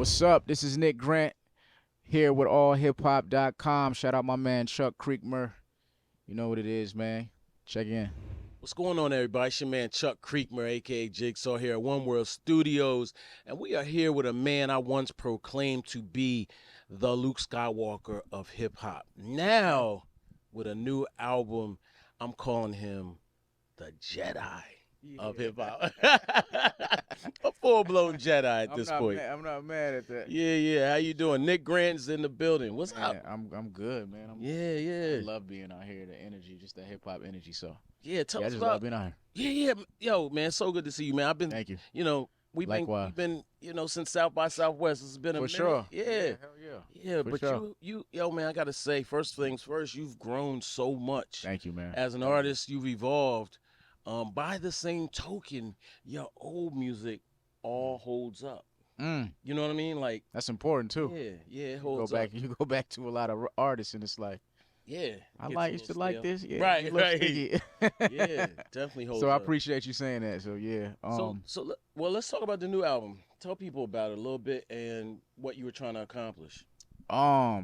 What's up? This is Nick Grant here with AllHipHop.com. Shout out my man Chuck Creekmer. You know what it is, man. Check in. What's going on, everybody? It's your man Chuck Creekmer, a.k.a. Jigsaw, here at One World Studios. And we are here with a man I once proclaimed to be the Luke Skywalker of hip-hop. Now, with a new album, I'm calling him the Jedi of hip-hop. A full-blown Jedi at this point. I'm not mad at that. Yeah. How you doing? Nick Grant's in the building. What's Man, up? I'm good, man. Yeah. I love being out here, the energy, just the hip-hop energy. So, Yeah, tell I us just about love being out here. Yeah. Yo, man, so good to see you, man. I've been, Thank you. We've Likewise. been, since South by Southwest. It's been a For minute. sure. Yeah. Hell yeah. For But sure. yo, man, I gotta say, first things first, you've grown so much. Thank you, man. As an artist, you've evolved. By the same token, your old music all holds up. You know what I mean? Like, That's important too. yeah, it holds up. You go back to a lot of artists, and it's like, Yeah. I gets like a you little should like stale. this. Yeah, Right, you look right. sticky. Yeah, definitely holds So I up. appreciate you saying that. So yeah. Well, let's talk about the new album. Tell people about it a little bit and what you were trying to accomplish.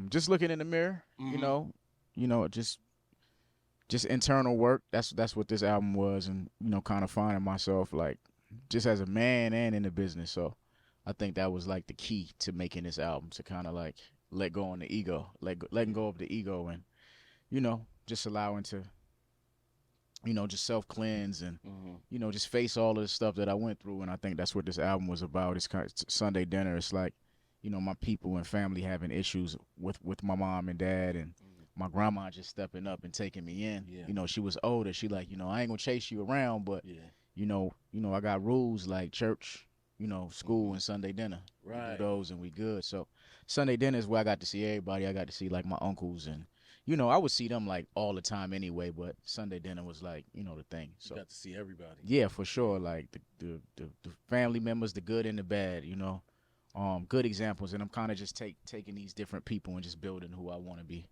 Just looking in the mirror, just internal work. That's what this album was, and kind of finding myself like just as a man and in the business. So I think that was like the key to making this album, to kind of like let go on the ego, letting go of the ego, and just allowing to just self cleanse and just face all of the stuff that I went through. And I think that's what this album was about. It's kind of Sunday dinner. It's like my people and family having issues with my mom and dad, and my grandma just stepping up and taking me in. Yeah. She was older. She like, I ain't gonna chase you around, but Yeah. I got rules like church, school and Sunday dinner. We Right. do those and we good. So Sunday dinner is where I got to see everybody. I got to see like my uncles, and I would see them like all the time anyway, but Sunday dinner was like, the thing. So You got to see everybody. yeah, for sure. Like the family members, the good and the bad, good examples. And I'm kind of just taking these different people and just building who I want to be,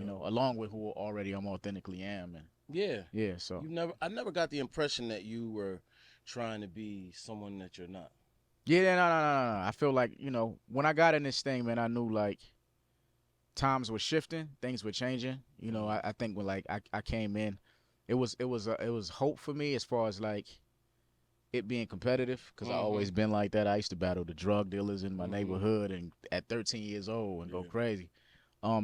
along with who already I'm authentically am. And Yeah. so I never got the impression that you were trying to be someone that you're not. yeah, no. I feel like, when I got in this thing, man, I knew like times were shifting, things were changing. I think when like I came in, it was hope for me as far as like it being competitive, because I always been like that. I used to battle the drug dealers in my neighborhood, and at 13 years old, and go crazy.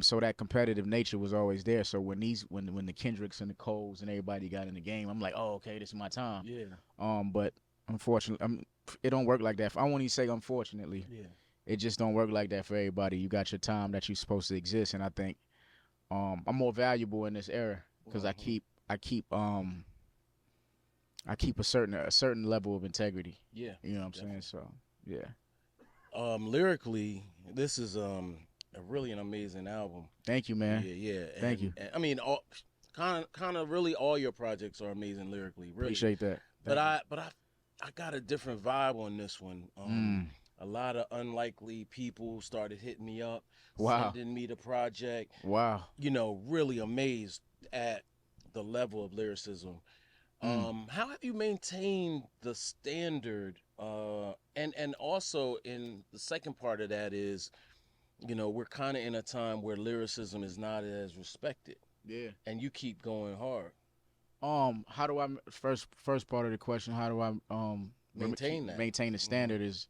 So that competitive nature was always there. So when the Kendricks and the Coles and everybody got in the game, I'm like, oh, okay, this is my time. Yeah. But unfortunately, it don't work like that. I won't even say unfortunately. Yeah. It just don't work like that for everybody. You got your time that you're supposed to exist, and I think I'm more valuable in this era because I keep a certain level of integrity. Yeah. You know what I'm saying? So yeah. Lyrically, this is a really an amazing album. Thank you, man. Yeah. Thank you. And, I mean, kind of really all your projects are amazing lyrically. Really. Appreciate that. But I got a different vibe on this one. A lot of unlikely people started hitting me up, sending me the project. Wow. Really amazed at the level of lyricism. How have you maintained the standard? And also in the second part of that is, we're kind of in a time where lyricism is not as respected. Yeah. And you keep going hard. How do I first part of the question? How do I Maintain that? Maintain the standard is.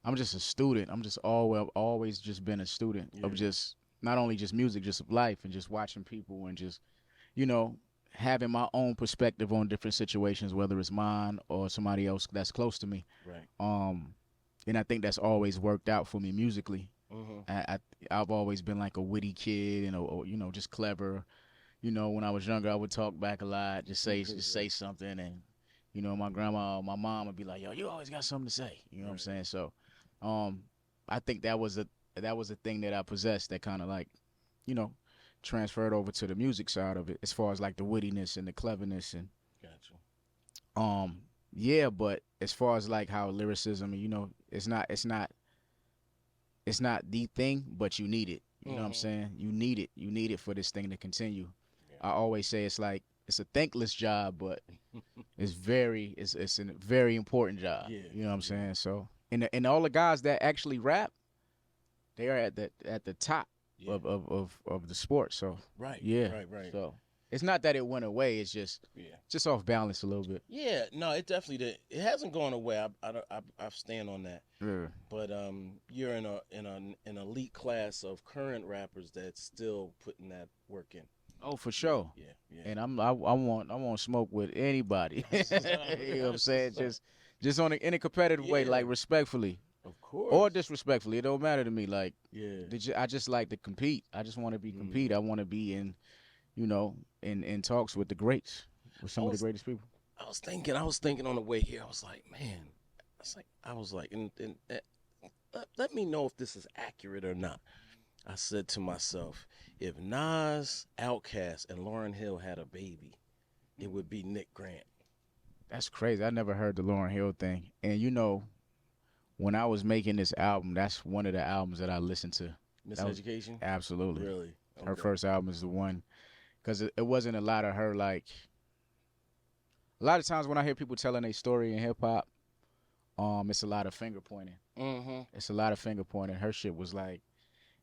I'm just a student. I'm just always just been a student of just not only just music, just of life, and just watching people and just, having my own perspective on different situations, whether it's mine or somebody else that's close to me. Right. And I think that's always worked out for me musically. I've always been like a witty kid and just clever. When I was younger, I would talk back a lot, just say something, and my grandma, my mom would be like, "Yo, you always got something to say." You know what I'm saying? So. I think that was a thing that I possessed that kind of like, transferred over to the music side of it, as far as like the wittiness and the cleverness and. Gotcha. Yeah, but as far as like how lyricism, it's not the thing, but you need it. You know what I'm saying? You need it. You need it for this thing to continue. Yeah. I always say it's like it's a thankless job, but it's a very important job. Yeah. You know what I'm saying? So. And all the guys that actually rap, they are at the top Yeah. of the sport. So Right. yeah, Right. so it's not that it went away. It's Yeah. just off balance a little bit. Yeah. No, it definitely did. It hasn't gone away. I stand on that. Yeah. But you're in an elite class of current rappers that's still putting that work in. Oh, for sure. Yeah. And I want smoke with anybody. You know what I'm saying? Just in a competitive way, Yeah. like respectfully Of course. or disrespectfully. It don't matter to me. Like, Yeah. I just like to compete. I just want to be compete. I want to be in, in talks with the greats, with some of the greatest people. I was thinking on the way here. I was like, man, and let me know if this is accurate or not. I said to myself, if Nas, Outkast, and Lauryn Hill had a baby, it would be Nick Grant. That's crazy. I never heard the Lauryn Hill thing. And when I was making this album, that's one of the albums that I listened to. Miseducation? Absolutely. Really? Okay. Her first album is the one, because it wasn't a lot of her, like, a lot of times when I hear people telling their story in hip hop, it's a lot of finger pointing. Mm-hmm. It's a lot of finger pointing. Her shit was like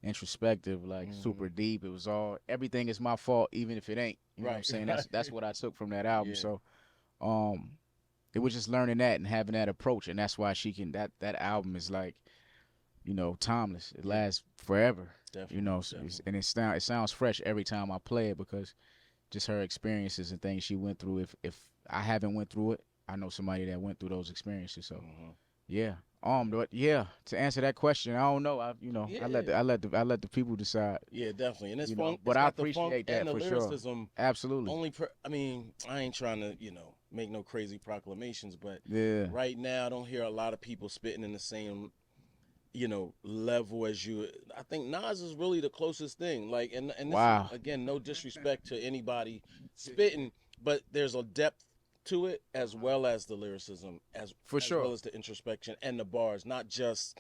introspective, like super deep. It was all, everything is my fault, even if it ain't. You know what I'm saying? That's what I took from that album. Yeah. So, it was just learning that and having that approach, and that's why she can. That album is like, timeless. It lasts forever. Definitely. And it sounds fresh every time I play it, because just her experiences and things she went through. If I haven't went through it, I know somebody that went through those experiences. So, yeah. But yeah, to answer that question, I don't know. I let the people decide. Yeah, definitely. And it's fun. But it's I got the appreciate funk that and the for lyricism. sure. Absolutely. I ain't trying to, make no crazy proclamations, but Yeah. right now I don't hear a lot of people spitting in the same, level as you. I think Nas is really the closest thing. Like, and this Wow. is, again, no disrespect to anybody spitting, but there's a depth to it, as well as the lyricism, as well as the introspection and the bars, not just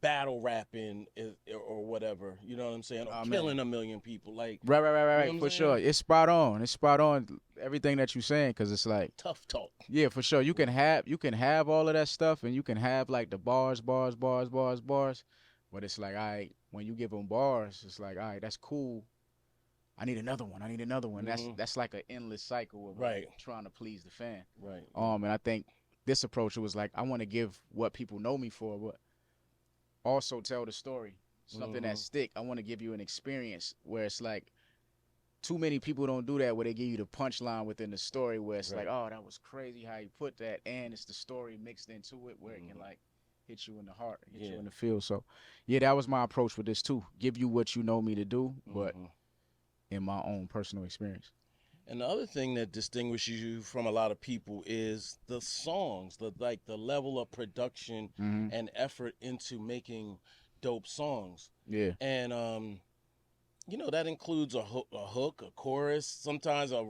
battle rapping or whatever. You know what I'm saying? Or killing a million people. Like, right. For sure, it's spot on. It's spot on. Everything that you're saying, because it's like tough talk. Yeah, for sure. You can have all of that stuff, and you can have like the bars, but it's like, all right, when you give them bars, it's like, all right, that's cool. I need another one. That's like an endless cycle of trying to please the fan. Right. And I think this approach, it was like, I want to give what people know me for, but also tell the story, something that stick. I want to give you an experience where it's like, too many people don't do that, where they give you the punchline within the story, where it's like, oh, that was crazy how you put that, and it's the story mixed into it, where it can like hit you in the heart, hit you in the feel. So yeah, that was my approach with this too. Give you what you know me to do, but in my own personal experience. And the other thing that distinguishes you from a lot of people is the songs, the level of production and effort into making dope songs. Yeah. And that includes a hook, a chorus, sometimes a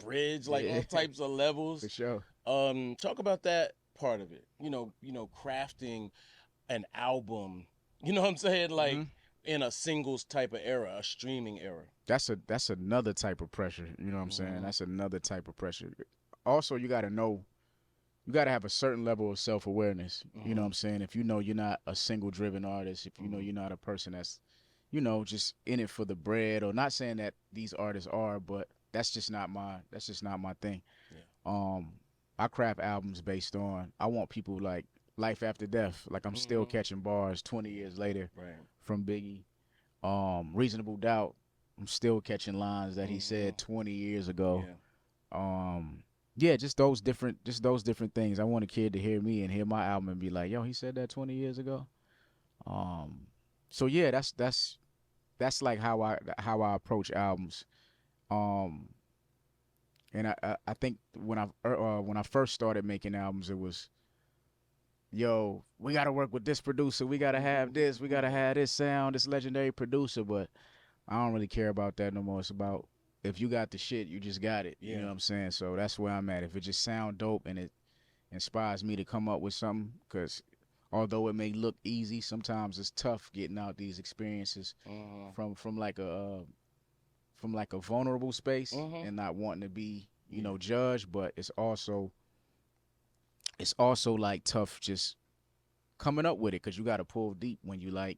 bridge, like all types of levels. For sure. Talk about that part of it. Crafting an album. You know what I'm saying? Like in a singles type of era, a streaming era. That's another type of pressure. You know what I'm saying? That's another type of pressure. Also, you got to have a certain level of self-awareness. You know what I'm saying? If you're not a single-driven artist, if you're not a person that's, just in it for the bread, or not saying that these artists are, but that's just not my thing. Yeah. I craft albums based on, I want people like life after death. Like, I'm still catching bars 20 years later from Biggie. Reasonable Doubt, I'm still catching lines that he said 20 years ago. Yeah. Just those different things. I want a kid to hear me and hear my album and be like, yo, he said that 20 years ago. So yeah, that's like how I approach albums. And I think when I first started making albums, it was, yo, we got to work with this producer. We got to have this. We got to have this sound, this legendary producer. But I don't really care about that no more. It's about, if you got the shit, you just got it. You know what I'm saying? So that's where I'm at. If it just sound dope and it inspires me to come up with something, because although it may look easy, sometimes it's tough getting out these experiences from like a vulnerable space and not wanting to be, judged. But it's also like tough just coming up with it, because you got to pull deep when you like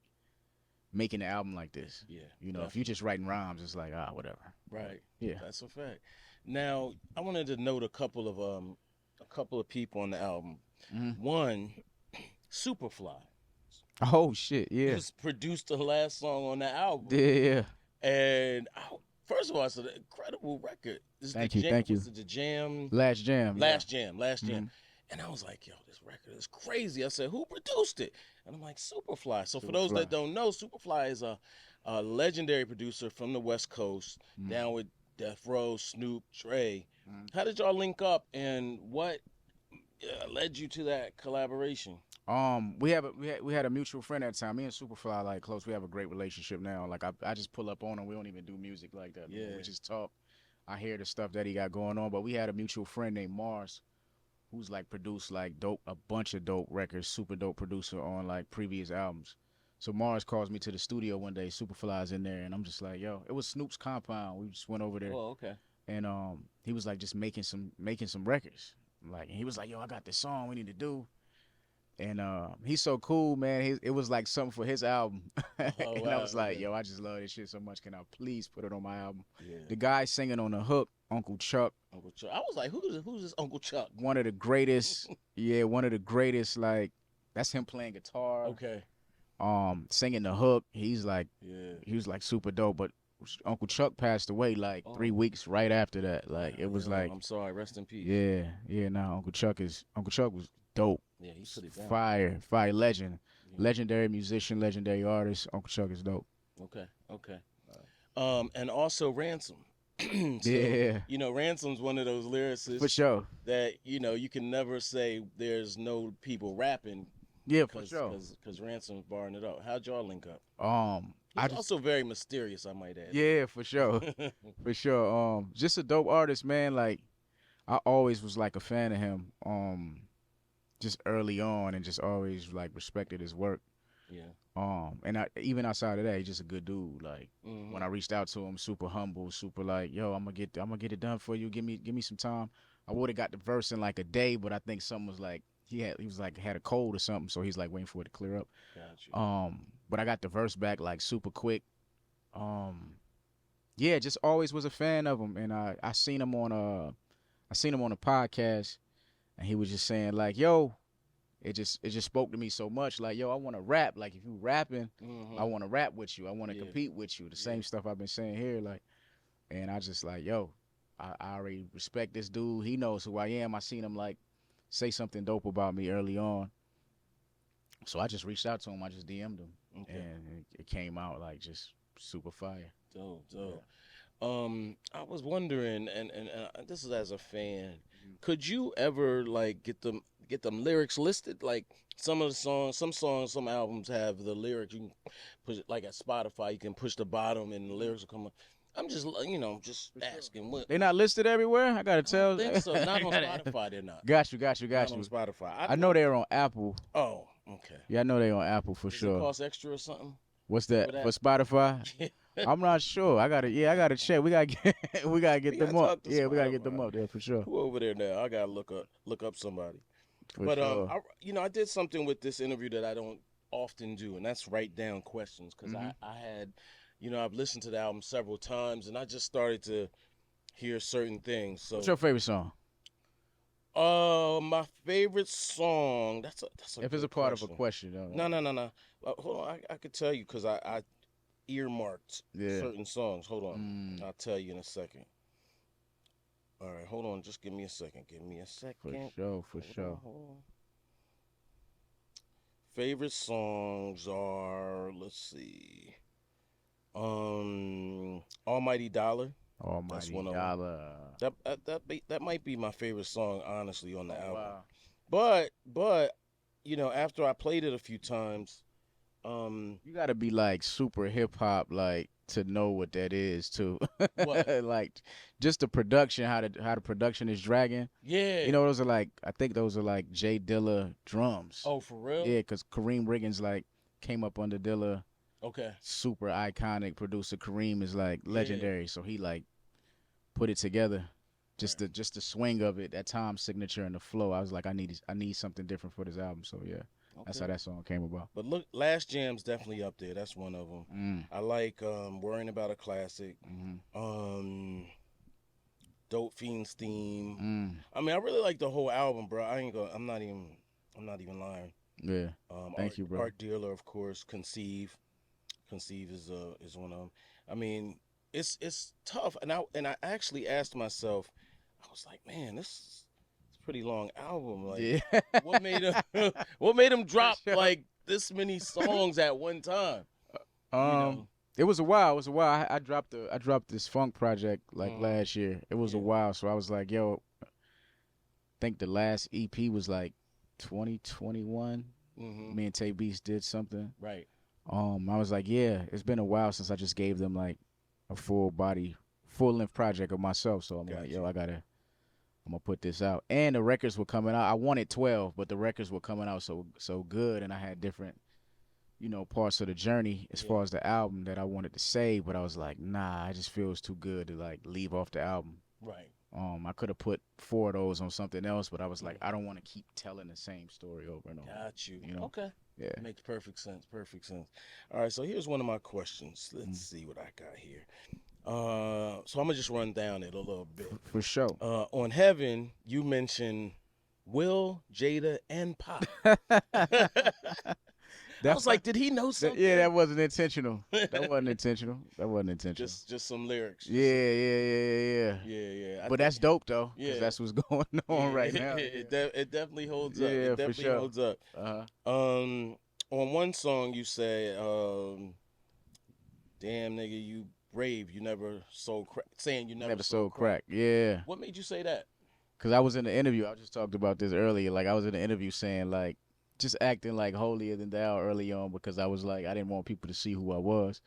making an album like this. Yeah. You know, if definitely. you're just writing rhymes, it's like whatever. Right. Yeah. That's a fact. Now, I wanted to note a couple of people on the album. Mhm. One, Superfly. Oh shit, yeah, Just produced the last song on the album. yeah. And first of all, it's an incredible record. This is Thank you, thank you. Was it the Jam? Last Jam, Last Jam. Mhm. And I was like, yo, this record is crazy. I said, who produced it? And I'm like, Superfly. So for those Superfly. that don't know, Superfly is a legendary producer from the West Coast, down with Death Row, Snoop, Dre. How did y'all link up, and what led you to that collaboration? We had a mutual friend at the time. Me and Superfly like close. We have a great relationship now. Like I just pull up on him. We don't even do music like that. Yeah. We just talk. I hear the stuff that he got going on. But we had a mutual friend named Mars, who's like produced like a bunch of dope records, super dope producer on like previous albums. So Mars calls me to the studio one day. Superfly's in there, and I'm just like, yo, it was Snoop's compound. We just went over there, Oh, okay. and he was like just making some records. Like, and he was like, yo, I got this song we need to do. And he's so cool, man. It was like something for his album. And I was like, yo, I just love this shit so much. Can I please put it on my album? Yeah. The guy singing on the hook, Uncle Chuck. Uncle Chuck. I was like, who's this Uncle Chuck? One of the greatest, one of the greatest, like, that's him playing guitar. Okay. Singing the hook. He was like super dope. But Uncle Chuck passed away like 3 weeks right after that. Like, it was like, I'm sorry, rest in peace. Yeah, nah, Uncle Chuck was dope. Yeah, he put it down. Fire legend. Yeah. Legendary musician, legendary artist. Uncle Chuck is dope. Okay. And also Ransom. So, yeah. You know, Ransom's one of those lyricists for sure that, you know, you can never say there's no people rapping. Yeah, for sure. Because Ransom's barring it up. How'd y'all link up? He's also very mysterious, I might add. Yeah, for sure. For sure. Just a dope artist, man. Like, I always was like a fan of him. Just early on, and just always like respected his work. Yeah. And even outside of that, he's just a good dude. Like, when I reached out to him, super humble, super like, yo, I'm gonna get it done for you. Give me some time. I would have got the verse in like a day, but I think something was like he was like had a cold or something, so he's like waiting for it to clear up. Gotcha. But I got the verse back like super quick. Yeah, just always was a fan of him, and I seen him on a podcast. And he was just saying like, yo, it just spoke to me so much. Like, yo, I want to rap. Like, if you rapping, I want to rap with you. I want to compete with you. The same stuff I've been saying here. Like, and I just like, yo, I already respect this dude. He knows who I am. I seen him like say something dope about me early on. So I just reached out to him. I just DM'd him. Okay. And it came out like just super fire. Dope. Yeah. I was wondering, and this is as a fan, could you ever like get them lyrics listed? Like some albums have the lyrics. You can push it like at Spotify. You can push the bottom and the lyrics will come up. I'm just asking. What they're not listed everywhere. I gotta tell. I don't think so. Not on Spotify. They're not. Got you. Not on Spotify. I know they're on Apple. Oh, okay. Yeah, I know they're on Apple for sure. Does it cost extra or something? What's that for Spotify? I'm not sure. I gotta check. We gotta get them up. Yeah, we gotta get them up there for sure. Who over there now? I gotta look up somebody. For sure. I did something with this interview that I don't often do, and that's write down questions because I had, I've listened to the album several times, and I just started to hear certain things. So, what's your favorite song? My favorite song. That's a. If it's a part of a question, no. Hold on, I could tell you because I earmarked certain songs. Hold on, I'll tell you in a second. All right, hold on. Just give me a second. For sure. Hold on. Favorite songs are, let's see, Almighty Dollar. Almighty Dollar. That might be my favorite song, honestly, on the album. Wow. But after I played it a few times, you gotta be like super hip hop, like, to know what that is too. Like just the production, how the production is dragging. Yeah. Those are like, I think those are like Jay Dilla drums. Oh, for real? Yeah, because Kareem Riggins like came up under Dilla. Okay. Super iconic producer. Kareem is like legendary, so he like put it together. Just the swing of it, that time signature and the flow. I was like, I need something different for this album. So yeah. That's how that song came about. But look, Last Jam's definitely up there. That's one of them. I like Worrying About a Classic. Dope Fiend's Theme. I mean, I really like the whole album, bro. I'm not even lying. Yeah. Thank you, bro. Art Dealer, of course. Conceive is one of them. I mean, it's tough, and I actually asked myself, I was like, man, this is a pretty long album. Like, yeah. what made him drop like this many songs at one time? It was a while. I dropped this funk project like last year. It was a while, so I was like, yo, I think the last EP was like 2021. Me and Tay Beast did something. Right. I was like, yeah, it's been a while since I just gave them like a full length project of myself. So I'm like, yo, I'm gonna put this out. And the records were coming out. I wanted 12, but the records were coming out so good, and I had different, parts of the journey as far as the album that I wanted to say, but I was like, nah, it just feels too good to like leave off the album. Right. I could have put 4 of those on something else, but I was like, I don't want to keep telling the same story over and over. Got you. Okay. Yeah. Makes perfect sense. All right, so here's one of my questions. Let's see what I got here. So I'm gonna just run down it a little bit. For sure. On Heaven, you mentioned Will, Jada, and Pop. I was like, did he know something? Yeah, that wasn't intentional. That wasn't intentional. Just some lyrics. Yeah. But that's dope though, because that's what's going on right now. It definitely holds up. Yeah, it definitely for sure. holds up. On one song you say, "Damn nigga, you brave. You never sold crack." Saying you never sold crack. Yeah. What made you say that? Because I was in the interview. I just talked about this earlier. Like, I was in the interview saying, like, just acting like holier than thou early on, because I was like, I didn't want people to see who I was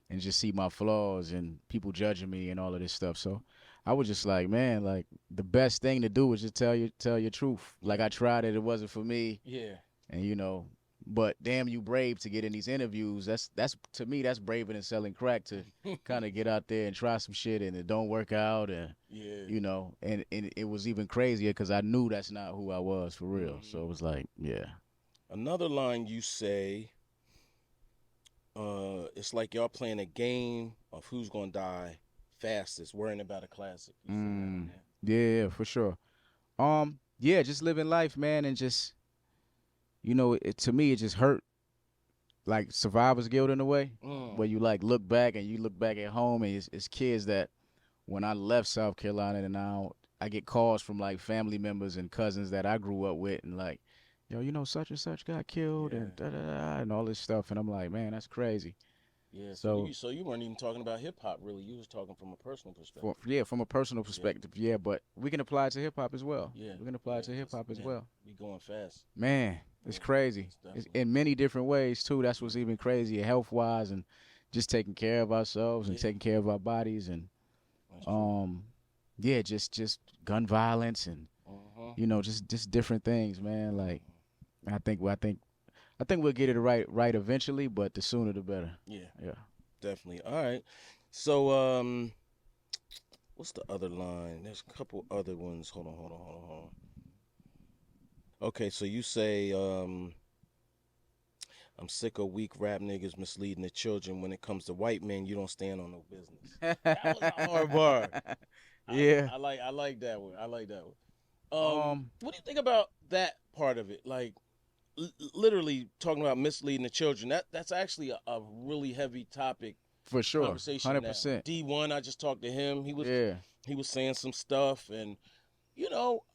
and just see my flaws and people judging me and all of this stuff. So I was just like, man, like, the best thing to do is just tell your truth. Like, I tried it. It wasn't for me. Yeah. And, but damn, you brave to get in these interviews. That's to me, that's braver than selling crack, to kind of get out there and try some shit and it don't work out. And, and it was even crazier because I knew that's not who I was for real. So it was like, yeah. Another line you say, it's like y'all playing a game of who's gonna die fastest, worrying about a classic. Yeah, for sure. Yeah, just living life, man, and just, to me, it just hurt, like survivor's guilt in a way, where you like look back at home, and it's kids that when I left South Carolina and now I get calls from like family members and cousins that I grew up with, and like, yo, such and such got killed and and all this stuff, and I'm like, man, that's crazy. Yeah. So you weren't even talking about hip hop, really. You was talking from a personal perspective. From a personal perspective, yeah. But we can apply it to hip hop as well. Yeah. We can apply it to hip hop as well. We going fast. Man, it's crazy. It's in many different ways too. That's what's even crazier, health wise, and just taking care of ourselves and taking care of our bodies, and just gun violence and just different things, man. Like, I think we'll get it right eventually, but the sooner the better. Yeah, definitely. All right. So what's the other line? There's a couple other ones. Hold on. Okay, so you say I'm sick of weak rap niggas misleading the children. When it comes to white men, you don't stand on no business. That was a hard bar. Yeah. I like that one. What do you think about that part of it? Like, literally talking about misleading the children. That's actually a really heavy topic. For sure. Conversation 100%. D1, I just talked to him. He was saying some stuff, and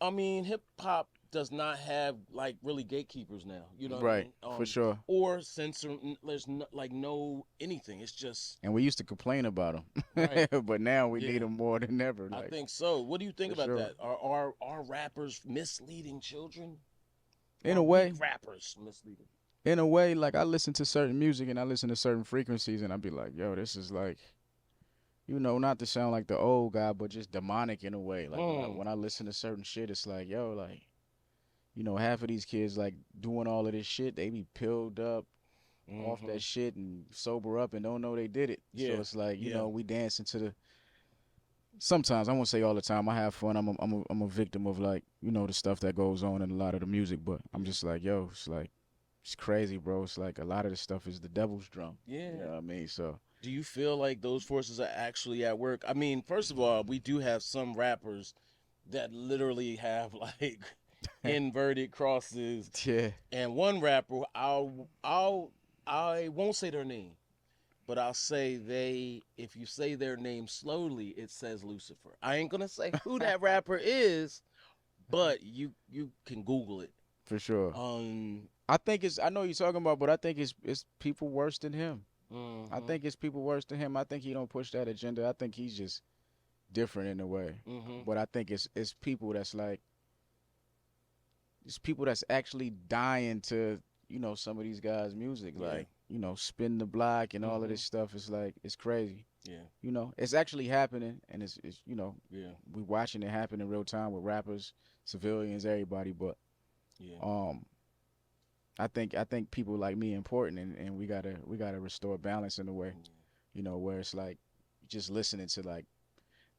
I mean, hip hop does not have like really gatekeepers now. Right. For sure. Or censor. There's no anything. It's just. And we used to complain about them, right. But now we need them more than ever. I think so. What do you think about that? Are rappers misleading children? In a way, rappers misleading. In a way, like, I listen to certain music and I listen to certain frequencies, and I be like, yo, this is like, not to sound like the old guy, but just demonic in a way. Like, when I listen to certain shit, it's like, yo, like, half of these kids, like, doing all of this shit, they be pilled up off that shit and sober up and don't know they did it. Yeah. So it's like, we dancing to the. Sometimes, I won't say all the time, I have fun. I'm a victim of, like, the stuff that goes on in a lot of the music, but I'm just like, yo, it's like, it's crazy, bro. It's like a lot of the stuff is the devil's drum. Yeah. You know what I mean? So Do you feel like those forces are actually at work? I mean, first of all, we do have some rappers that literally have like inverted crosses, yeah, and one rapper, I won't say their name, but I'll say they. If you say their name slowly, it says Lucifer. I ain't gonna say who that rapper is, but you can Google it. for sure. Um. I think it's. I know you're talking about, but I think it's people worse than him. I Mhm. think it's people worse than him. I think he don't push that agenda. I think he's just different in a way. Mhm. But I think it's people that's like it's people that's actually dying to some of these guys' music, Yeah. like spin the block and all of Mhm. this stuff. It's like it's crazy. Yeah. It's actually happening, and it's Yeah. we watching it happen in real time with rappers, civilians, everybody. But Yeah. I think people like me important, and we gotta restore balance in a way, where it's like just listening to like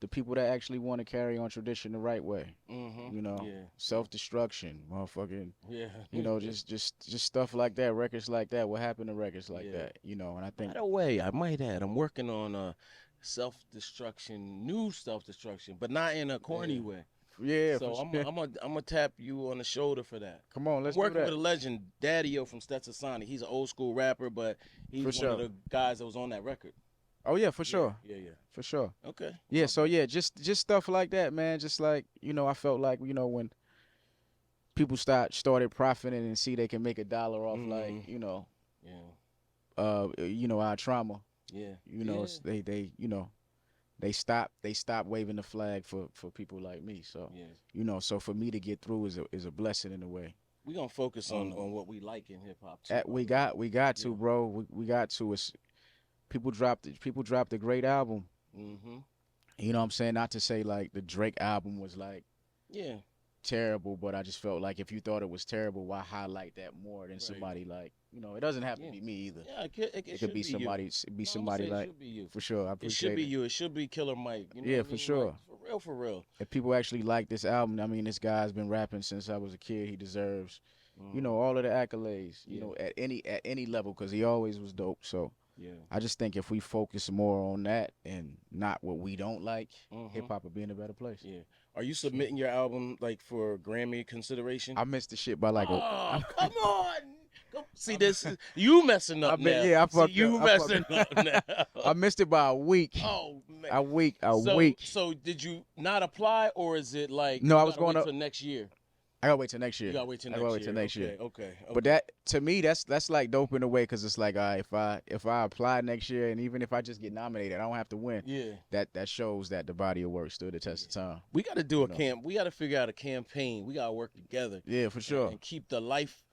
the people that actually want to carry on tradition the right way. Mhm. Yeah. Self-destruction, motherfucking, Yeah. just stuff like that, records like that. What happened to records like Yeah. that? And I By think, the way, I might add, I'm working on self-destruction, new self-destruction, but not in a corny yeah, way. yeah, So for I'm sure. gonna tap you on the shoulder for that. Come on, I'm let's do working with that a legend, Daddy-O from Stetson Sonic. He's an old school rapper, but he's for one of sure. the guys that was on that record. Oh yeah, for Yeah, sure, yeah. for sure. Okay. Yeah, so yeah, just stuff like that, man. Just like I felt like when people started profiting and see they can make $1 off, like Mhm. Yeah. our trauma. Yeah. They stopped waving the flag for people like me. So Yeah. so for me to get through is a blessing in a way. We're gonna focus on Um, what we like in hip hop too. we got Yeah. to, bro. We got to. It's people dropped a great album. Mhm. You know what I'm saying? Not to say like the Drake album was like Yeah. terrible, but I just felt like if you thought it was terrible, why highlight that more than Right. somebody like it doesn't have to Yeah. be me either. Yeah. It It could should be be you. somebody. Be No, I'm gonna somebody say it like should be you. for sure. I It should appreciate be it. you. It should be Killer Mike. You know Yeah, what I for mean? sure. Like, for real, for real. If people actually like this album, I mean, this guy's been rapping since I was a kid. He deserves, all of the accolades. At any level, because he always was dope. So Yeah. I just think if we focus more on that and not what we don't like, hip Mhm. hop would be in a better place. Yeah. Are you submitting your album like for Grammy consideration? I missed the shit by like Oh, come on. See, this is you messing up now. yeah, I See, fucked you up. messing up now. I missed it by a week. Oh man. A week. So, so did you not apply, or is it like No, you I was gotta wait going till next year? I gotta wait till next year. You gotta wait till I next gotta year. wait till next year. Okay. But that to me, that's like dope in a way, because it's like, all right, if I apply next year, and even if I just get nominated, I don't have to win. Yeah. That shows that the body of work stood the test of time. We got to do a camp. We got to figure out a campaign. We got to work together. Yeah, for sure. And keep the life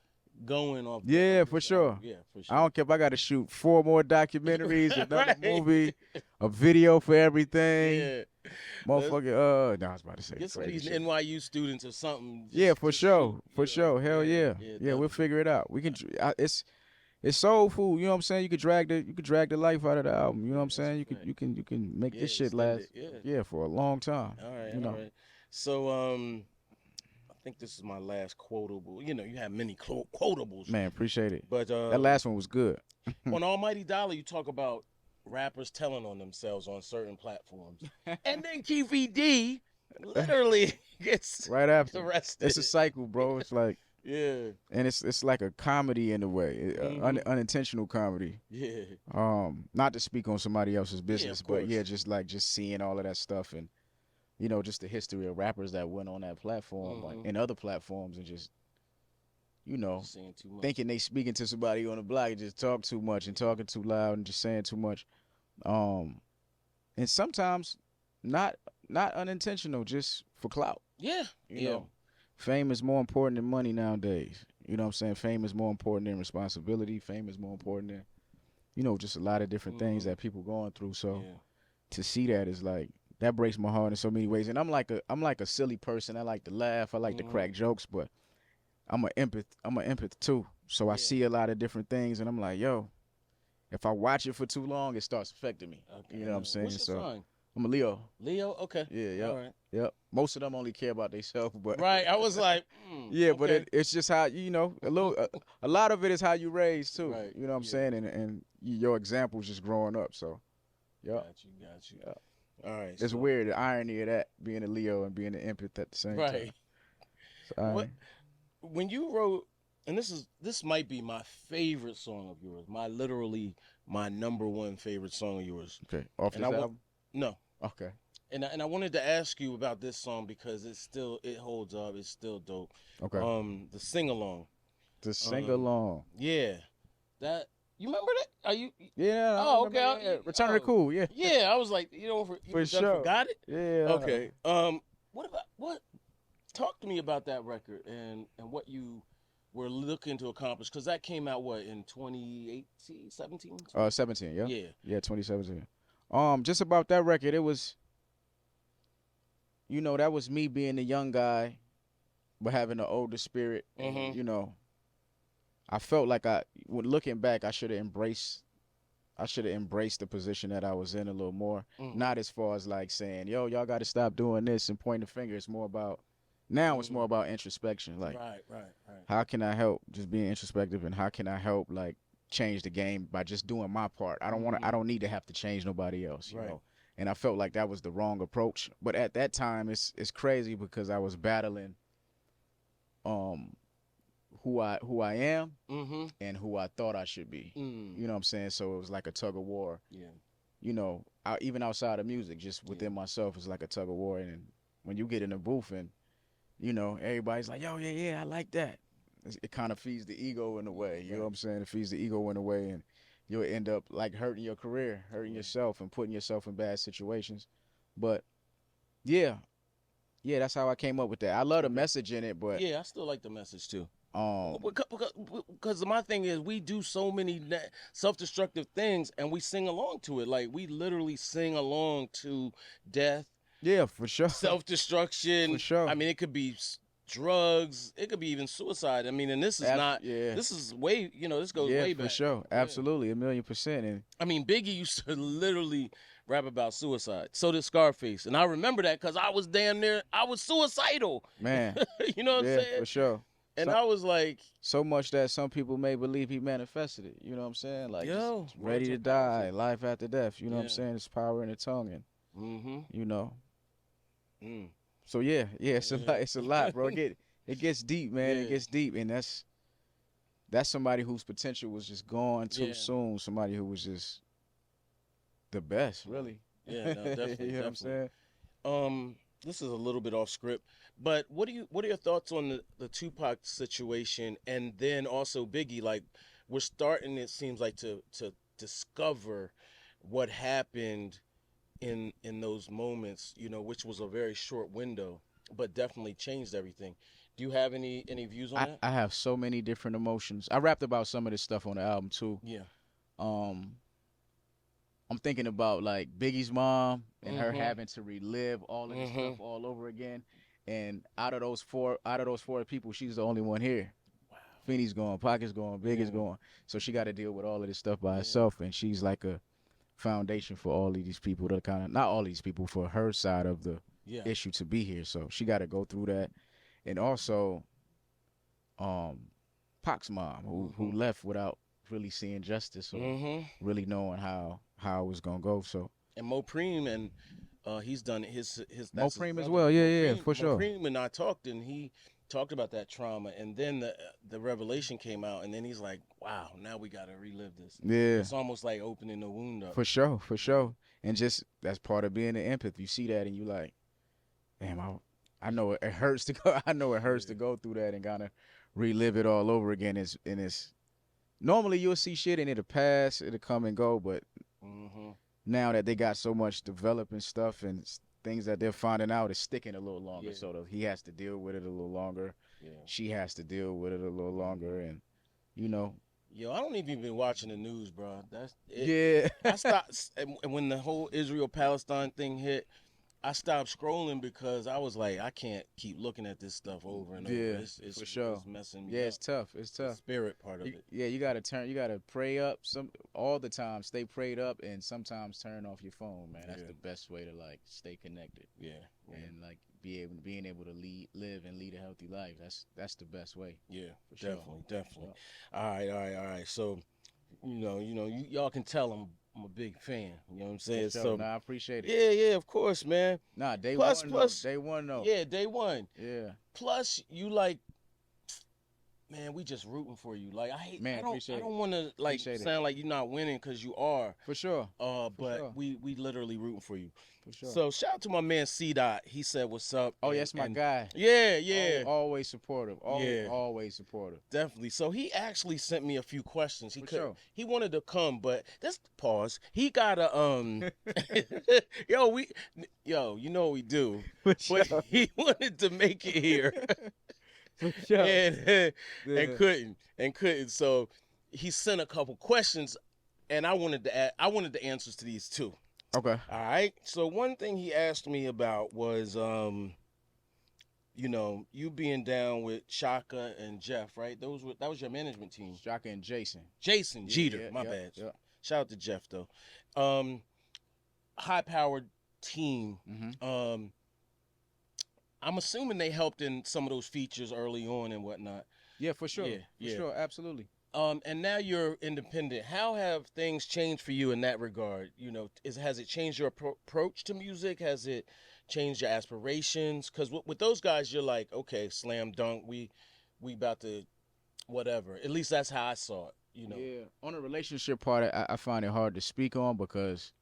going off. Yeah, for sure. Yeah, for sure. I don't care if I got to shoot 4 more documentaries, another Right. movie, a video for everything. Yeah. Motherfucker, no, I was about to say Get some of these shit. NYU students or something. Yeah, for sure. shoot, For sure. Hell yeah. Yeah, we'll figure it out. We can it's soul food, you know what I'm saying? You could drag the life out of the album, you know what I'm saying? You can make this shit last for a long time. All right, all right. So I think this is my last quotable. You have many quotables. Man, appreciate it. But that last one was good. On Almighty Dollar, you talk about rappers telling on themselves on certain platforms. And then Keith D literally gets right after arrested. It's a cycle, bro. It's like yeah. And it's like a comedy in a way, unintentional comedy. Yeah. Not to speak on somebody else's business, but just seeing all of that stuff, and just the history of rappers that went on that platform, like, and other platforms, and just saying too much. thinking they speaking to somebody on the block and just talk too much and talking too loud and just saying too much. And sometimes not unintentional, just for clout. Yeah. You know, fame is more important than money nowadays. You know what I'm saying? Fame is more important than responsibility. Fame is more important than, just a lot of different things that people going through. So to see that is like, that breaks my heart in so many ways. And I'm like a silly person. I like to laugh. I like to crack jokes, but I'm an empath too. So I see a lot of different things, and I'm like, yo, if I watch it for too long, it starts affecting me. Okay. You know what I'm saying? What's your sign? I'm a Leo. Leo? Okay. Yeah. All right. Yep. Most of them only care about themselves, but Right. I was like, yeah, but okay. it's just how a lot of it is how you raised too. Right. You know what I'm Yeah. saying, and your examples just growing up. So, yep. Got you. Yep. All right. It's So, weird the irony of that being a Leo and being an empath at the same right. time. So, What when you wrote, and this might be my favorite song of yours, literally my number one favorite song of yours. okay, off And this I want album. no, Okay. and I wanted to ask you about this song because it holds up. It's still dope. Okay. The sing along. To sing along. Yeah, that you remember that? Are you? Yeah. I Oh, remember, okay. yeah. Return to the Cool. Yeah. Yeah, I was like, you For done sure. forgot it? Yeah. Okay. What? Talk to me about that record and what you were looking to accomplish because that came out what in 2018, 17? 17. Yeah. Yeah. Yeah. 2017. Just about that record, it was. That was me being the young guy, but having an older spirit. Mhm. I felt like when looking back, I should have embraced the position that I was in a little more. Mhm. Not as far as like saying, yo, y'all got to stop doing this and pointing the finger. It's more about, now it's more about introspection. Like, Right. how can I help just being introspective, and how can I help like change the game by just doing my part? I don't need to have to change nobody else, you Right. know? And I felt like that was the wrong approach. But at that time, it's crazy because I was battling, who I am Mhm. and who I thought I should be. You know what I'm saying? So it was like a tug of war. Yeah. Even outside of music, just within myself, it's like a tug of war. And when you get in the booth and, everybody's like, yo, yeah, I like that. It kind of feeds the ego in a way. You know what I'm saying? It feeds the ego in a way, and you'll end up like hurting your career, hurting yourself, and putting yourself in bad situations. But yeah, that's how I came up with that. I love the message in it, but Yeah, I still like the message too. um, Because my thing is, we do so many self-destructive things, and we sing along to it. Like we literally sing along to death, yeah, for sure, self-destruction. for sure. I mean, it could be drugs. It could be even suicide. I mean, and this is not. Yeah. This is way. This goes Yeah, way for back. sure. Yeah. Absolutely. 1,000,000%. And I mean, Biggie used to literally rap about suicide. So did Scarface, and I remember that because I was suicidal. man, You know what I'm yeah, saying? for sure. And I was like, So much that some people may believe he manifested it. You know what I'm saying? Like, yo, just ready to die, life after death. You know what I'm saying? It's power in the tongue, and Mm-hmm. you know. Mm. So yeah, it's a lot. It's a lot, bro. It gets deep, man. Yeah. It gets deep, and that's somebody whose potential was just gone too soon. Somebody who was just the best, really. Yeah, no, definitely. You know what I'm saying? This is a little bit off script, but what are your thoughts on the Tupac situation, and then also Biggie? Like, we're starting, it seems like, to discover what happened in those moments, which was a very short window, but definitely changed everything. Do you have any views on that? I have so many different emotions. I rapped about some of this stuff on the album too. Yeah. I'm thinking about like Biggie's mom and her having to relive all of this stuff all over again. And out of those four people, she's the only one here. Wow. Feeney's gone, Pocket's gone, Biggie's gone. So she got to deal with all of this stuff by herself. And she's like a foundation for all of these people to kind of, not all of these people, for her side of the issue to be here. So she got to go through that. And also, Pac's mom, who left without really seeing justice or really knowing how it was gonna go. So and Mo Preem, and he's done his Mo Preem as well. Yeah, for sure. Mo Preem and I talked, and he talked about that trauma, and then the revelation came out, and then he's like, "Wow, now we gotta relive this." Yeah, it's almost like opening the wound up. For sure. And just that's part of being an empath. You see that, and you like, damn, I know it hurts to go. I know it hurts to go through that and kind of relive it all over again. It's normally you'll see shit and it'll pass, it'll come and go, but now that they got so much developing stuff and things that they're finding out, it's sticking a little longer. So he has to deal with it a little longer. She has to deal with it a little longer, and Yo, I don't even been watching the news, bro. That's it. I stopped, and when the whole Israel-Palestine thing hit, I stopped scrolling because I was like, I can't keep looking at this stuff over and over. Yeah, It's for sure. It's messing me Yeah, up. it's tough. It's The tough. spirit part of it. Yeah, you gotta pray up all the time. Stay prayed up, and sometimes turn off your phone, man. That's Yeah. the best way to like stay connected Yeah. and like being able to live and lead a healthy life. That's the best way. Yeah, For sure. definitely. All right. So, y'all can tell I'm a big fan. You know what I'm saying? For sure. So, Nah, I appreciate it. yeah, of course, man. Nah, day Plus, one plus, though. Day one though. yeah, day one. Yeah. Plus, you like, man, we just rooting for you. Like, Man, I appreciate don't want to like Appreciate it. sound like you're not winning because you are. For sure. But sure. we literally rooting for you. For sure. So shout out to my man C Dot. He said, "What's up?" Oh, yes, my guy. Yeah. Always supportive. Yeah. Always supportive. Definitely. So he actually sent me a few questions. Sure. He wanted to come, but this pause. He got a you know what we do. But he wanted to make it here. Sure. and couldn't. So he sent a couple questions, and I wanted the answers to these too. Okay. All right. So one thing he asked me about was you being down with Shaka and Jeff, right? That was your management team. Shaka and Jason. Jason Jeter, my bad. Yeah. Shout out to Jeff though. High powered team. Mm-hmm. I'm assuming they helped in some of those features early on and whatnot. Yeah, for sure. Yeah. For sure, absolutely. And now you're independent. How have things changed for you in that regard? Has it changed your approach to music? Has it changed your aspirations? Because with those guys, you're like, okay, slam dunk. We about to whatever. At least that's how I saw it. Yeah. On the relationship part, I find it hard to speak on because,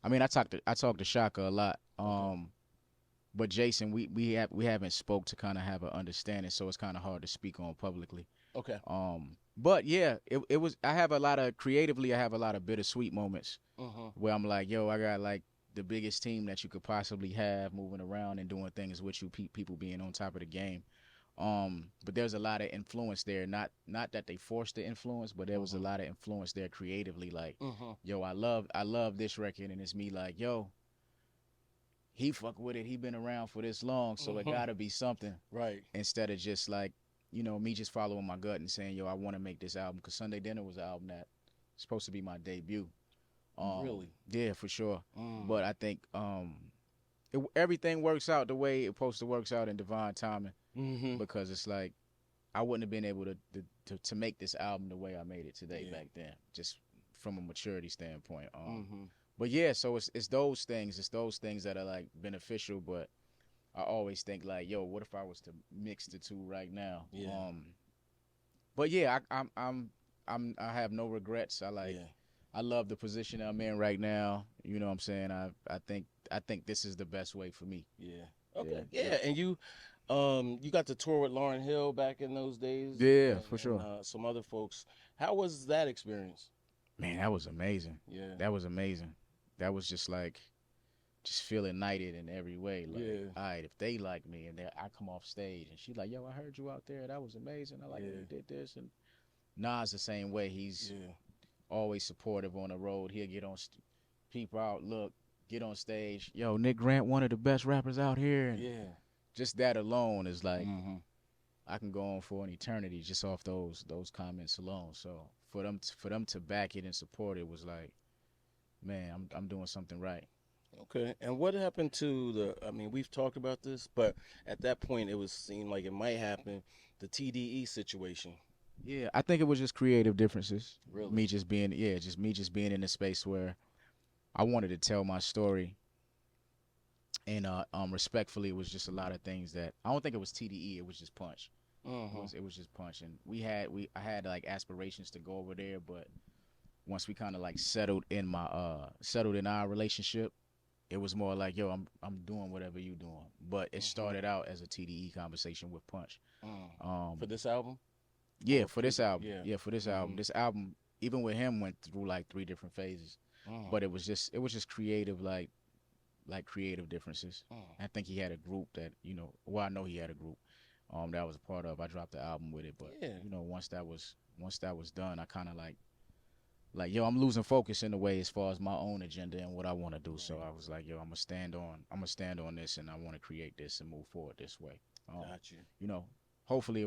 I mean, I talk to Shaka a lot. But Jason, we haven't spoke to kind of have an understanding, so it's kind of hard to speak on publicly. Okay. But yeah, it was. I have a lot of bittersweet moments where I'm like, yo, I got like the biggest team that you could possibly have, moving around and doing things with you, people being on top of the game. But there's a lot of influence there. Not that they forced the influence, but there was a lot of influence there creatively. Like, yo, I love this record, and it's me like, yo, he fuck with it. He been around for this long, so it gotta be something. Right. Instead of just like, me just following my gut and saying, yo, I want to make this album, because Sunday Dinner was an album that was supposed to be my debut. Really? Yeah, for sure. But I think everything works out the way it's supposed to work out in divine timing. Because it's like I wouldn't have been able to make this album the way I made it today back then, just from a maturity standpoint. But yeah, so it's those things. It's those things that are like beneficial, but I always think like, yo, what if I was to mix the two right now? Yeah. But yeah, I have no regrets. I love the position I'm in right now. You know what I'm saying? I think this is the best way for me. Yeah. Okay. Yeah. And you got to tour with Lauryn Hill back in those days. Yeah, for sure. Some other folks. How was that experience? Man, that was amazing. Yeah. That was amazing. That was just like, just feeling knighted in every way. Like, all right, if they like me and I come off stage and she's like, yo, I heard you out there. That was amazing. I like when you did this. And Nas the same way. He's always supportive on the road. He'll get on, people out, look, get on stage. Yo, Nick Grant, one of the best rappers out here. And just that alone is like, I can go on for an eternity just off those comments alone. So for them to back it and support it was like, man, I'm doing something right. Okay. And what happened to we've talked about this, but at that point it seemed like it might happen, the TDE situation. Yeah, I think it was just creative differences. Really? Me just being in a space where I wanted to tell my story. And respectfully, it was just a lot of things that I don't think it was TDE, it was just Punch. It was just Punch. And I had like aspirations to go over there, but once we kind of like settled in our relationship, it was more like, yo, I'm doing whatever you doing. But it started out as a TDE conversation with Punch. For this album? Yeah, for this album. Yeah, for this album. This album, even with him, went through like 3 different phases. But it was just creative, like creative differences. I think he had a group that, I know he had a group that I was a part of. I dropped the album with it, but once that was done, I kind of like like, yo, I'm losing focus in a way as far as my own agenda and what I want to do. Right. So I was like, yo, I'm gonna stand on this, and I want to create this and move forward this way. Got you. You know, hopefully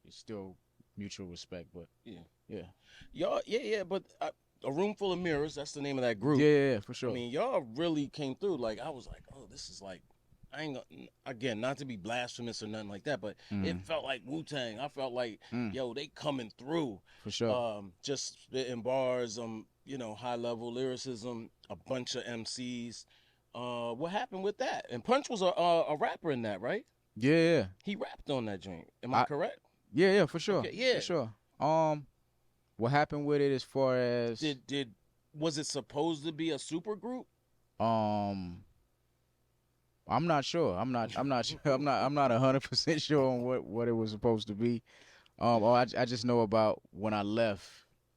it's still mutual respect, but yeah. Y'all, but a room full of mirrors. That's the name of that group. Yeah, for sure. I mean, y'all really came through. Like, I was like, oh, this is like, I ain't gonna, again, not to be blasphemous or nothing like that, but it felt like Wu-Tang. I felt like, yo, they coming through. For sure. Just spitting bars, you know, high level lyricism, a bunch of MCs. What happened with that? And Punch was a rapper in that, right? Yeah. He rapped on that joint. Am I correct? Yeah, for sure. Okay, yeah. For sure. What happened with it as far as was it supposed to be a super group? I'm not sure. I'm not sure. I'm not 100% sure on what it was supposed to be. I just know about when I left.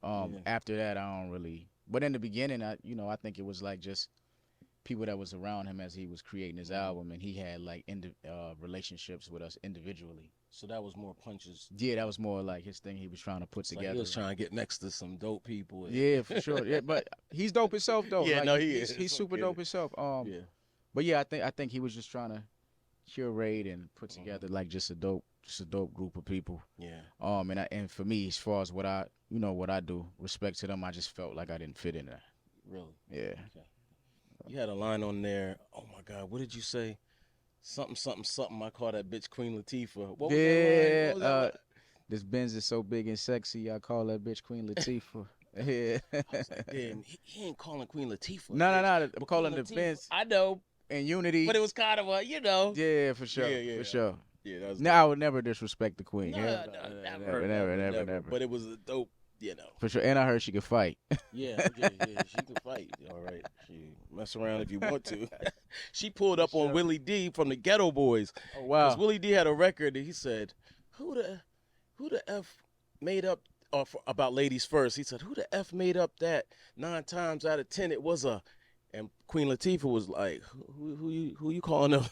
After that, I don't really. But in the beginning, I think it was like just people that was around him as he was creating his album, and he had like relationships with us individually. So that was more Punches. Yeah, that was more like his thing he was trying to put together. Like he was trying to get next to some dope people. Yeah, for sure. Yeah, but he's dope himself though. Yeah, like, no, he is. He's super dope himself. Yeah. But yeah, I think he was just trying to curate and put together like just a dope group of people. Yeah. And for me, as far as what I do, respect to them, I just felt like I didn't fit in there. Really? Yeah. Okay. You had a line on there. Oh my God, what did you say? Something. I call that bitch Queen Latifah. What was that line? What was that line? This Benz is so big and sexy, I call that bitch Queen Latifah. Yeah. I was like, damn, he ain't calling Queen Latifah. No. I'm calling the Benz. I know. And Unity. But it was kind of a, you know. Yeah, for sure. Yeah. For sure. Yeah, that was I would never disrespect the Queen. No, never. But it was a dope, you know. For sure. And I heard she could fight. Yeah, she could fight. All right. She mess around if you want to. She pulled up on Willie D from the Ghetto Boys. Oh, wow. Because Willie D had a record and he said, who the F made up about ladies first? He said, who the F made up that 9 times out of 10 it was a. And Queen Latifah was like, who you calling up?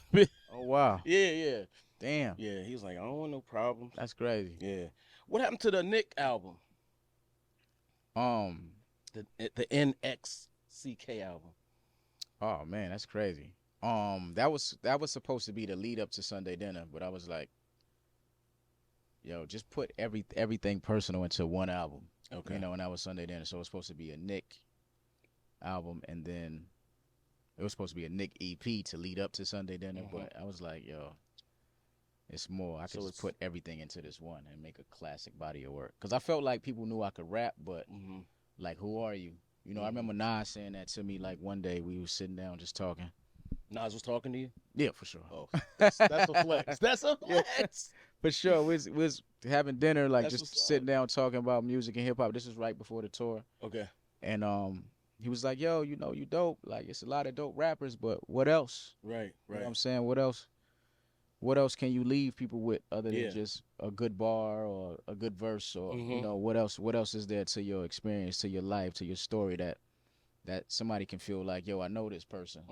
Oh, wow. Yeah. Damn. Yeah, he was like, I don't want no problems. That's crazy. Yeah. What happened to the Nick album? The NXCK album. Oh man, that's crazy. That was supposed to be the lead up to Sunday Dinner, but I was like, yo, just put everything personal into one album. Okay. You know, and that was Sunday Dinner, so it was supposed to be a Nick album, and then it was supposed to be a Nick EP to lead up to Sunday Dinner, but I was like, yo, it's more. I could just put everything into this one and make a classic body of work. Because I felt like people knew I could rap, but like, who are you? You know, I remember Nas saying that to me like one day we were sitting down just talking. Nas was talking to you? Yeah, for sure. Oh, that's a flex. That's a flex. For sure. We was having dinner, like just sitting down talking about music and hip hop. This was right before the tour. Okay. And he was like, yo, you know, you dope. Like, it's a lot of dope rappers, but what else? Right. You know what I'm saying? What else? What else can you leave people with other than just a good bar or a good verse or you know, what else is there to your experience, to your life, to your story that somebody can feel like, yo, I know this person.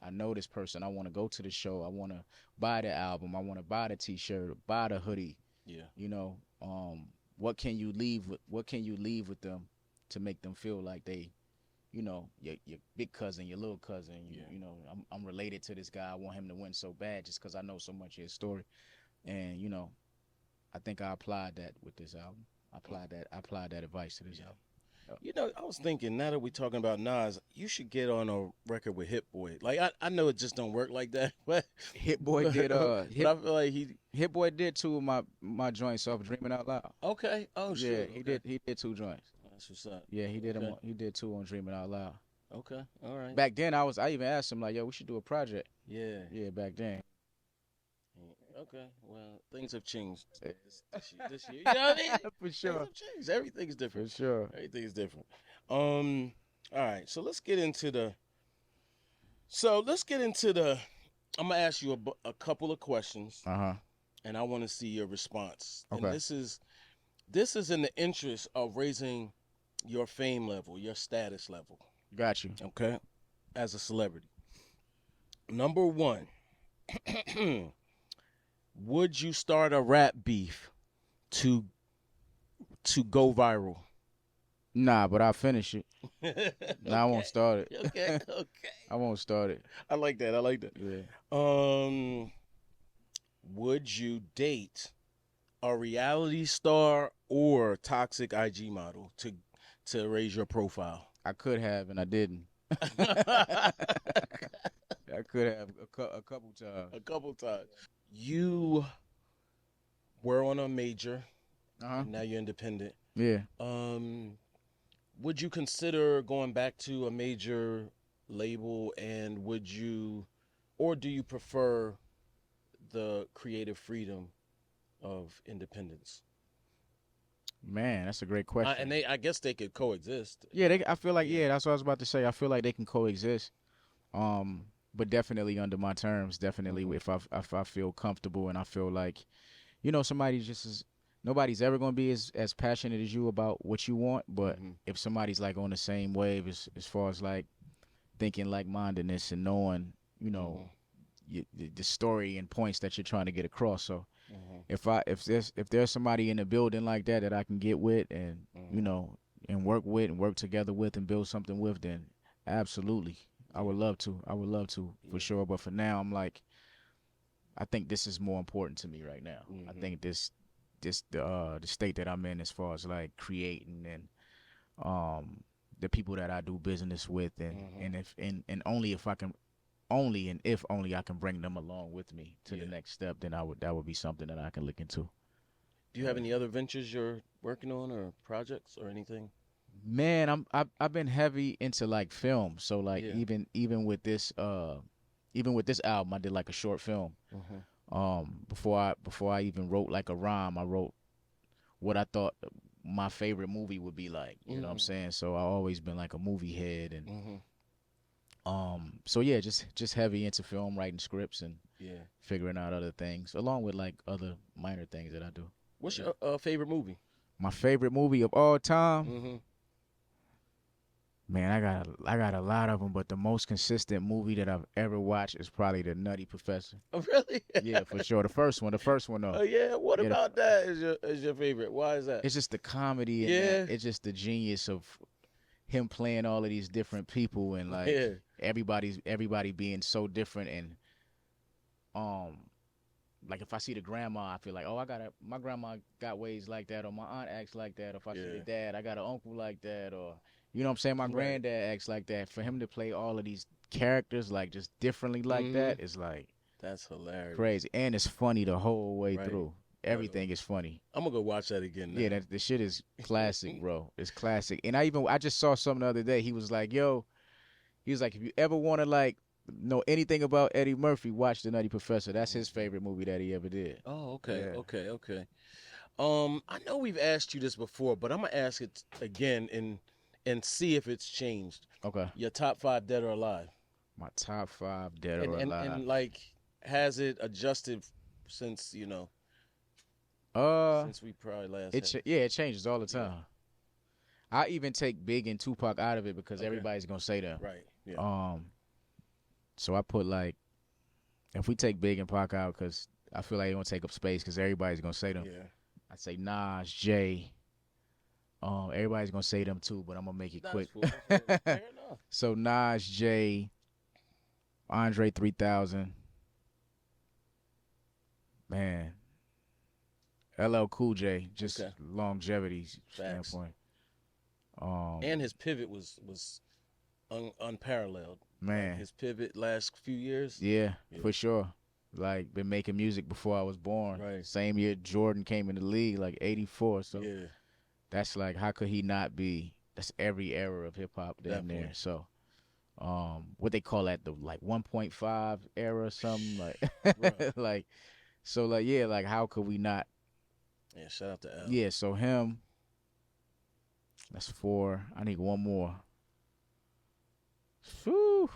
I know this person. I want to go to the show. I want to buy the album. I want to buy the t-shirt, buy the hoodie. Yeah. You know, what can you leave with them to make them feel like they, you know, your big cousin, your little cousin, you know, I'm related to this guy. I want him to win so bad just because I know so much of his story. And, you know, I think I applied that with this album. I applied that advice to this album. You know, I was thinking, now that we're talking about Nas, you should get on a record with Hit Boy. Like, I know it just don't work like that, but Hit Boy did but I feel like Hit Boy did 2 of my joints off Dreaming Out Loud. Okay. Oh shit. Yeah, he did 2 joints. That's what's up. Yeah, he did he did 2 on Dreaming Out Loud. Okay. All right. Back then I even asked him like, yo, we should do a project. Yeah. Yeah, back then. Okay, well, things have changed this year. You know what I mean? For sure. Things have changed. Everything's different. For sure. Everything's different. All right, so let's get into the. I'm gonna ask you a couple of questions. And I want to see your response. Okay. And this is in the interest of raising your fame level, your status level. Got you. Okay, as a celebrity. Number 1. Would you start a rap beef to go viral? Nah, but I'll finish it. Nah, I won't Okay. start it. Okay. Okay. I won't start it. I like that. I like that. Yeah. Would you date a reality star or toxic IG model to raise your profile? I could have, and I didn't. I could have a couple times. A couple times. You were on a major, Uh-huh. and now you're independent. Yeah. Would you consider going back to a major label, and or do you prefer the creative freedom of independence? Man, that's a great question. And I guess they could coexist. Yeah, I feel like that's what I was about to say. I feel like they can coexist. But definitely under my terms. Definitely, Mhm. if I feel comfortable and I feel like, somebody just is. Nobody's ever gonna be as passionate as you about what you want. But Mhm. if somebody's like on the same wave as far as like thinking like mindedness and knowing, Mhm. the story and points that you're trying to get across. So Mhm. if there's somebody in the building like that I can get with and Mhm. and work with and work together with and build something with, then absolutely I Yeah. would love to. I would love to for Yeah. sure. But for now, I'm like, I think this is more important to me right now. I Mhm. think the state that I'm in as far as like creating and the people that I do business with Mhm. and only if I can only and if only I can bring them along with me to the Yeah. next step, then that would be something that I can look into. Do you have any other ventures you're working on or projects or anything? Man, I've been heavy into like film. So like Yeah. even with this album I did like a short film. Mhm. Before I even wrote like a rhyme, I wrote what I thought my favorite movie would be like. You know what I'm Mhm. saying? So I always been like a movie head and Mhm. so yeah, just heavy into film, writing scripts and Yeah. figuring out other things along with like other minor things that I do. What's Yeah. your favorite movie? My favorite movie of all time, Mhm. man, I got a lot of them, but the most consistent movie that I've ever watched is probably The Nutty Professor. Oh, really? Yeah, for sure. The first one though. Oh yeah. What Yeah, about that is your favorite? Why is that? it's just the comedy in that. Yeah. It's just the genius of him playing all of these different people and like Yeah. everybody being so different and um like if I see the grandma, I feel like, oh, my grandma got ways like that, or my aunt acts like that. Or if I see the Yeah. dad, I got an uncle like that, or you know what I'm saying, my Right. granddad acts like that. For him to play all of these characters like just differently like Mhm. that is like That's hilarious. crazy, and it's funny the whole way Right. through. Right. Everything is funny. I'm gonna go watch that again Yeah, now. that the shit is classic, bro. It's classic. And I just saw something the other day. He was like, he was like, if you ever want to like know anything about Eddie Murphy, watch The Nutty Professor. That's his Mhm. favorite movie that he ever did. Oh, okay, Yeah. okay, okay. I know we've asked you this before, but I'm gonna ask it again and see if it's changed. Okay. Your top five, dead or alive, My top five, dead and or and alive. and like, has it adjusted since Uh, since we probably last had? yeah, it changes all the Yeah. time. I even take Big and Tupac out of it because Okay. everybody's gonna say them. Right. Yeah. Um, so I put like if we take Big and Pac out because I feel like they gonna take up space because everybody's gonna say them. Yeah. I say Nas, Jay. Everybody's gonna say them too, but I'm gonna make it That's quick. cool. That's cool. Fair enough. So Nas, Jay, Andre 3000, man, LL Cool J, just Okay. longevity Facts. standpoint. And his pivot was unparalleled. Like Man, his pivot last few years. yeah, Yeah. for sure. Like been making music before I was born. Right. Same year Jordan came in the league, like '84. So Yeah. that's like, how could he not be? That's every era of hip hop damn near. Definitely. So, what they call that, the like 1.5 era or something like, Bruh. like, so like yeah, like how could we not? Yeah. Shout out to L. Yeah, so him. That's four. I need one more. Whew.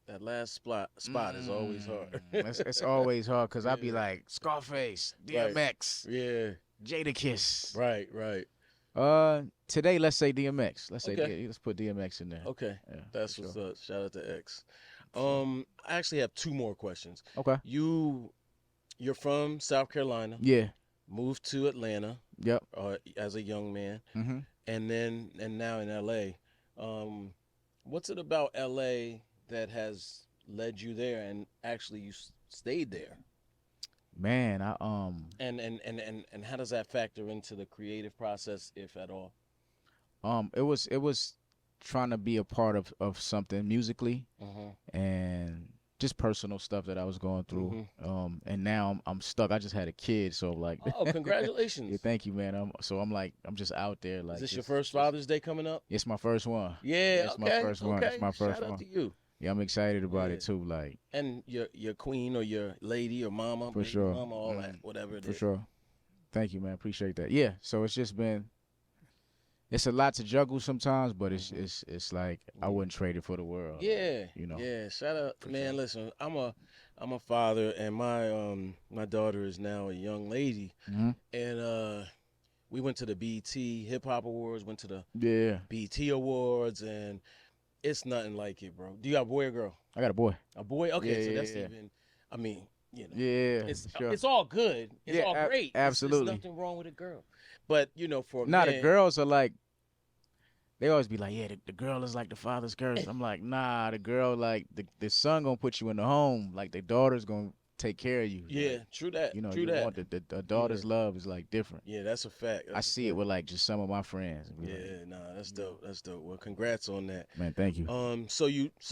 That last spot is always hard. It's always hard because I be Yeah. like Scarface, Right. DMX, Yeah. Jadakiss. Right. Right. Today let's say DMX. Okay. Let's put DMX in there. Okay. Yeah, That's for what's sure. up. Shout out to X. Sure. I actually have two more questions. Okay. You're from South Carolina, Yeah. moved to Atlanta. Yep. As a young man, Mm-hmm. and now in LA. What's it about LA that has led you there, and actually you stayed there? Man, I And how does that factor into the creative process, if at all? it was trying to be a part of something musically and just personal stuff that I was going through. And now I'm stuck. I just had a kid, so like Oh, congratulations! yeah, thank you, man. I'm like I'm just out there like Is this your first Father's Day coming up? It's my first one. Yeah, It's my okay, first one. It's okay. my first Shout out one. to you. Yeah, I'm excited about it Yeah. too. Like And your queen or your lady or mama, for baby sure. mama, all that, whatever it For is. sure. Thank you, man. Appreciate that. Yeah. So it's just been it's a lot to juggle sometimes, but it's like I wouldn't trade it for the world. Yeah, You know. yeah. Shout out, For man. sure. Listen, I'm a father, and my daughter is now a young lady, Mm-hmm. and we went to the BT Hip Hop Awards, went to the Yeah. BT Awards, and it's nothing like it, bro. Do you got a boy or girl? I got a boy. A boy? Okay, so Yeah, that's yeah. even. I mean, you know, Yeah. Sure. it's all good. It's Yeah, all great. absolutely. There's nothing wrong with a girl, but you know, for a Nah, man, the girls are like they always be like, yeah, the girl is like the father's curse. I'm like, nah, the girl like the son gonna put you in the home. Like the daughter's gonna take care of you. Yeah, Like, true that. you know, true you that. want the daughter's love is like different. Yeah, that's a fact. I see it with like just some of my friends. And be Yeah, like, nah, that's dope. That's dope. Well, congrats on that. man, thank you. So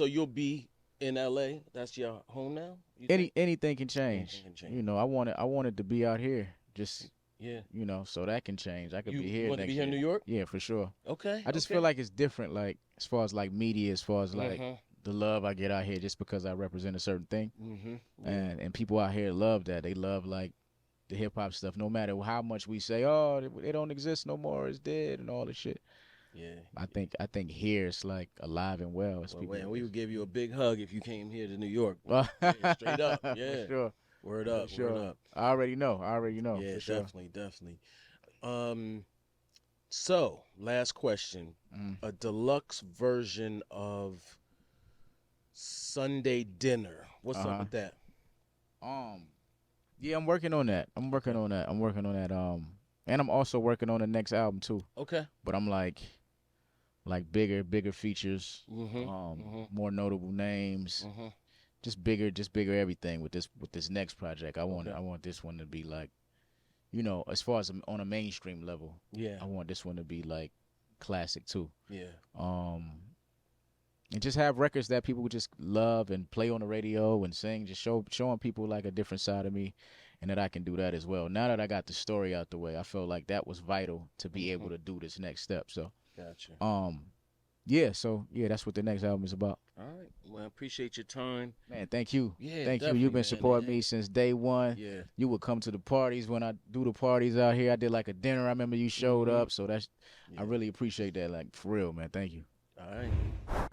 you'll be in LA. That's your home now. Anything can change. Anything can change. You know, I wanted to be out here. Just Yeah. you know, so that can change. I could You be here want to next be here in New year. York? Yeah, for sure. Okay. I just feel like it's different, like as far as like media, as far as like the love I get out here, just because I represent a certain thing, and people out here love that. They love like the hip hop stuff, no matter how much we say, oh, it don't exist no more, it's dead, and all this shit. Yeah. I think here it's like alive and well. It's Well, people. man, we would give you a big hug if you came here to New York. Well, Yeah, straight up. Yeah. for sure. Word up. For sure. Word up. I already know. Yeah, for sure. definitely. So last question: a deluxe version of Sunday dinner. What's up with that? Yeah, I'm working on that. I'm working on that. And I'm also working on the next album too. Okay. But I'm like bigger features, more notable names, just bigger everything with this next project. I want this one to be like, you know, as far as on a mainstream level. Yeah. I want this one to be like classic too. Yeah. And just have records that people would just love and play on the radio and sing, just showing people like a different side of me, and that I can do that as well. Now that I got the story out the way, I felt like that was vital to be able to do this next step. So, gotcha. Yeah, that's what the next album is about. All right. Well, I appreciate your time. Man, thank you. Yeah, thank you. definitely, You've been man, supporting me since day one. Yeah. You would come to the parties when I do the parties out here. I did like a dinner. I remember you showed up, so I really appreciate that. Like for real, man. Thank you. All right.